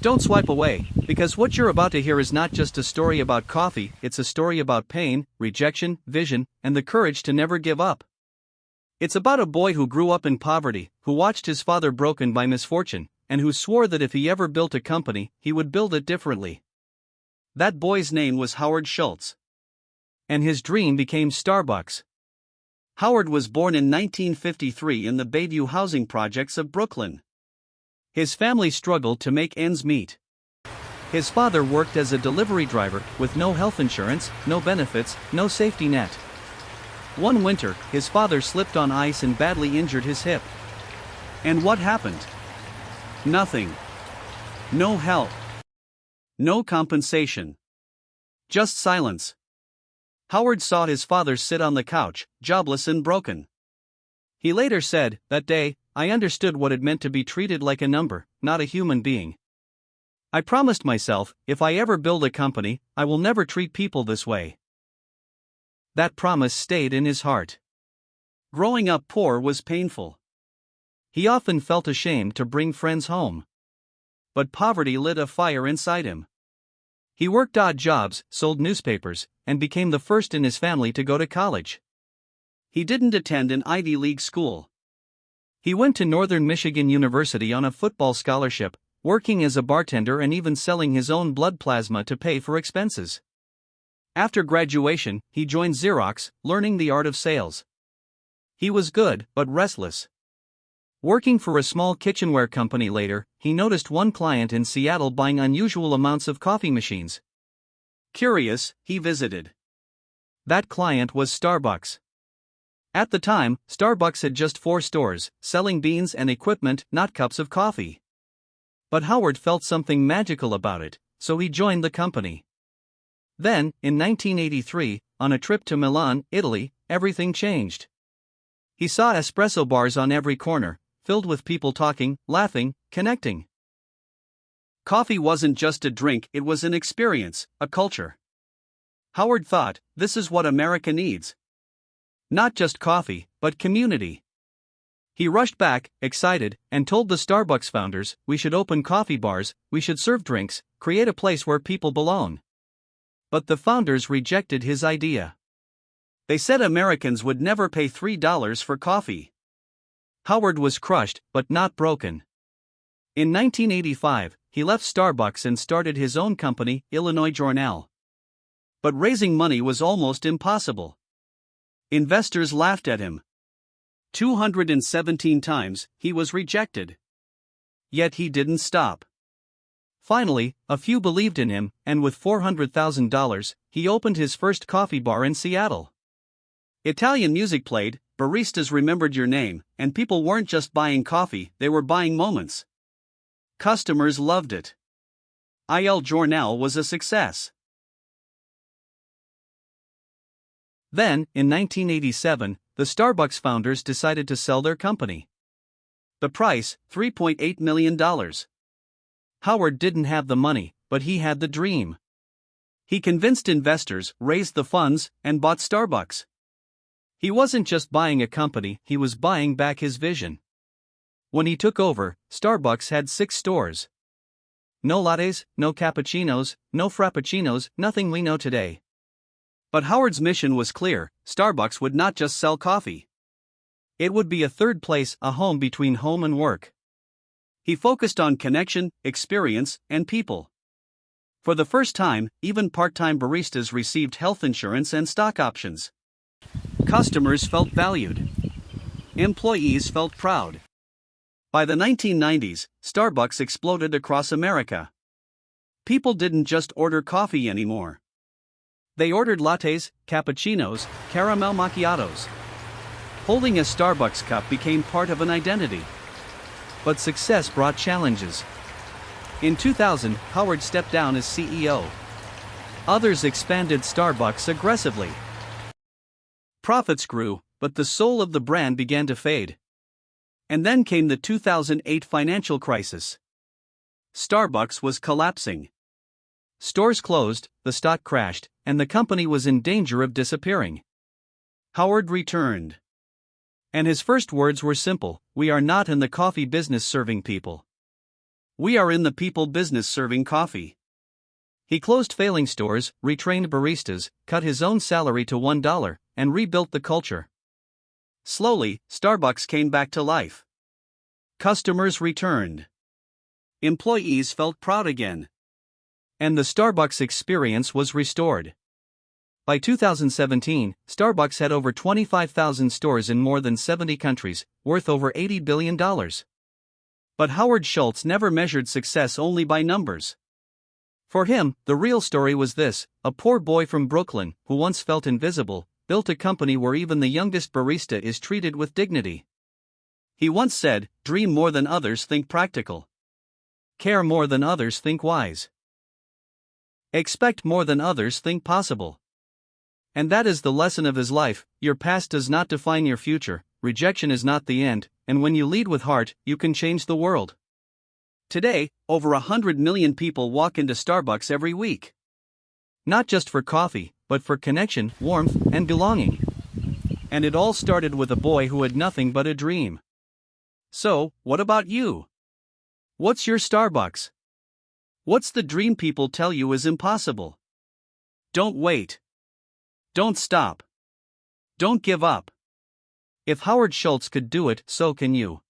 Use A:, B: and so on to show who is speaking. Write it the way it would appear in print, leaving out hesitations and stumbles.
A: Don't swipe away, because what you're about to hear is not just a story about coffee, it's a story about pain, rejection, vision, and the courage to never give up. It's about a boy who grew up in poverty, who watched his father broken by misfortune, and who swore that if he ever built a company, he would build it differently. That boy's name was Howard Schultz. And his dream became Starbucks. Howard was born in 1953 in the Bayview housing projects of Brooklyn. His family struggled to make ends meet. His father worked as a delivery driver, with no health insurance, no benefits, no safety net. One winter, his father slipped on ice and badly injured his hip. And what happened? Nothing. No help. No compensation. Just silence. Howard saw his father sit on the couch, jobless and broken. He later said, "That day, I understood what it meant to be treated like a number, not a human being. I promised myself, if I ever build a company, I will never treat people this way." That promise stayed in his heart. Growing up poor was painful. He often felt ashamed to bring friends home. But poverty lit a fire inside him. He worked odd jobs, sold newspapers, and became the first in his family to go to college. He didn't attend an Ivy League school. He went to Northern Michigan University on a football scholarship, working as a bartender and even selling his own blood plasma to pay for expenses. After graduation, he joined Xerox, learning the art of sales. He was good, but restless. Working for a small kitchenware company later, he noticed one client in Seattle buying unusual amounts of coffee machines. Curious, he visited. That client was Starbucks. At the time, Starbucks had just 4 stores, selling beans and equipment, not cups of coffee. But Howard felt something magical about it, so he joined the company. Then, in 1983, on a trip to Milan, Italy, everything changed. He saw espresso bars on every corner, filled with people talking, laughing, connecting. Coffee wasn't just a drink, it was an experience, a culture. Howard thought, this is what America needs. Not just coffee, but community. He rushed back, excited, and told the Starbucks founders, "We should open coffee bars, we should serve drinks, create a place where people belong." But the founders rejected his idea. They said Americans would never pay $3 for coffee. Howard was crushed, but not broken. In 1985, he left Starbucks and started his own company, Illinois Journal. But raising money was almost impossible. Investors laughed at him. 217 times, he was rejected. Yet he didn't stop. Finally, a few believed in him, and with $400,000, he opened his first coffee bar in Seattle. Italian music played, baristas remembered your name, and people weren't just buying coffee, they were buying moments. Customers loved it. Il Giornale was a success. Then, in 1987, the Starbucks founders decided to sell their company. The price, $3.8 million. Howard didn't have the money, but he had the dream. He convinced investors, raised the funds, and bought Starbucks. He wasn't just buying a company, he was buying back his vision. When he took over, Starbucks had 6 stores. No lattes, no cappuccinos, no frappuccinos, nothing we know today. But Howard's mission was clear: Starbucks would not just sell coffee. It would be a third place, a home between home and work. He focused on connection, experience, and people. For the first time, even part-time baristas received health insurance and stock options. Customers felt valued. Employees felt proud. By the 1990s, Starbucks exploded across America. People didn't just order coffee anymore. They ordered lattes, cappuccinos, caramel macchiatos. Holding a Starbucks cup became part of an identity. But success brought challenges. In 2000, Howard stepped down as CEO. Others expanded Starbucks aggressively. Profits grew, but the soul of the brand began to fade. And then came the 2008 financial crisis. Starbucks was collapsing. Stores closed, the stock crashed, and the company was in danger of disappearing. Howard returned. And his first words were simple: "We are not in the coffee business serving people. We are in the people business serving coffee. He closed failing stores, retrained baristas, cut his own salary to $1, and rebuilt the culture. Slowly, Starbucks came back to life. Customers returned. Employees felt proud again. And the Starbucks experience was restored. By 2017, Starbucks had over 25,000 stores in more than 70 countries, worth over $80 billion. But Howard Schultz never measured success only by numbers. For him, the real story was this: a poor boy from Brooklyn, who once felt invisible, built a company where even the youngest barista is treated with dignity. He once said, "Dream more than others, think practical. Care more than others, think wise. Expect more than others, think possible." And that is the lesson of his life: your past does not define your future, rejection is not the end, and when you lead with heart, you can change the world. Today, over 100 million people walk into Starbucks every week. Not just for coffee, but for connection, warmth, and belonging. And it all started with a boy who had nothing but a dream. So, what about you? What's your Starbucks? What's the dream people tell you is impossible? Don't wait. Don't stop. Don't give up. If Howard Schultz could do it, so can you.